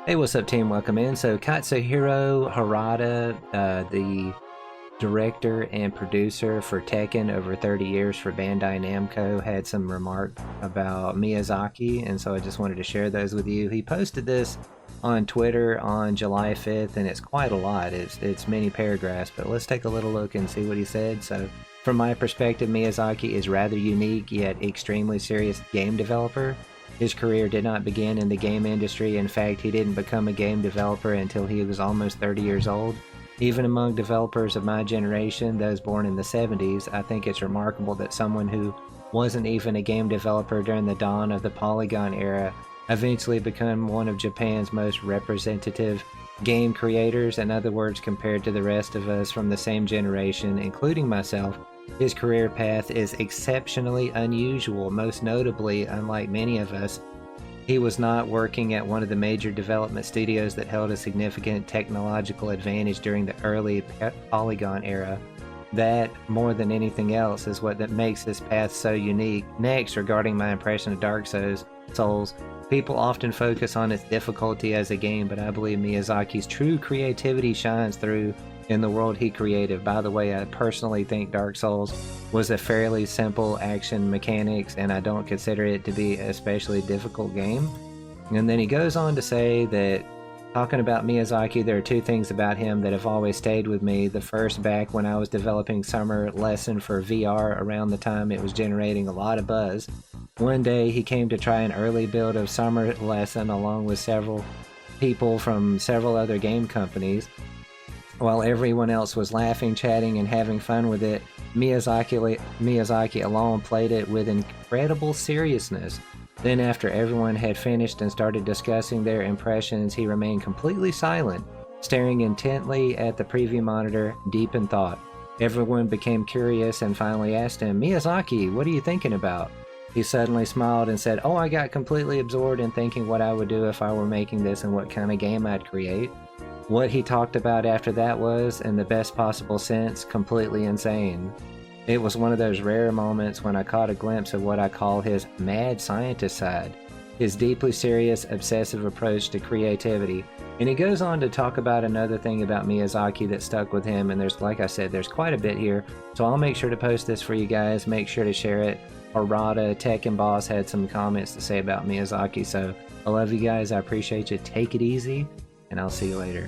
Hey, what's up, team? Welcome in. So, Katsuhiro Harada, the director and producer for Tekken over 30 years for Bandai Namco, had some remark about Miyazaki, and so I just wanted to share those with you. He posted this on Twitter on July 5th, and it's quite a lot. It's many paragraphs, but let's take a little look and see what he said. So, from my perspective, Miyazaki is rather unique yet extremely serious game developer. His career did not begin in the game industry. In fact, he didn't become a game developer until he was almost 30 years old. Even among developers of my generation, those born in the 70s, I think it's remarkable that someone who wasn't even a game developer during the dawn of the Polygon era eventually became one of Japan's most representative game creators. In other words, compared to the rest of us from the same generation, including myself, his career path is exceptionally unusual. Most notably, unlike many of us, he was not working at one of the major development studios that held a significant technological advantage during the early Polygon era. That, more than anything else, is what that makes this path so unique. Next, regarding my impression of Dark Souls, people often focus on its difficulty as a game, but I believe Miyazaki's true creativity shines through in the world he created. By the way, I personally think Dark Souls was a fairly simple action mechanics, and I don't consider it to be an especially difficult game. And then he goes on to say that, talking about Miyazaki, there are two things about him that have always stayed with me. The first, back when I was developing Summer Lesson for VR around the time it was generating a lot of buzz. One day he came to try an early build of Summer Lesson along with several people from several other game companies. While everyone else was laughing, chatting, and having fun with it, Miyazaki alone played it with incredible seriousness. Then after everyone had finished and started discussing their impressions, he remained completely silent, staring intently at the preview monitor, deep in thought. Everyone became curious and finally asked him, "Miyazaki, what are you thinking about?" He suddenly smiled and said, "Oh, I got completely absorbed in thinking what I would do if I were making this and what kind of game I'd create." What he talked about after that was, in the best possible sense, completely insane. It was one of those rare moments when I caught a glimpse of what I call his mad scientist side, his deeply serious, obsessive approach to creativity. And he goes on to talk about another thing about Miyazaki that stuck with him, and there's, like I said, there's quite a bit here, so I'll make sure to post this for you guys. Make sure to share it. Harada, Tekken Boss, had some comments to say about Miyazaki, so I love you guys. I appreciate you. Take it easy, and I'll see you later.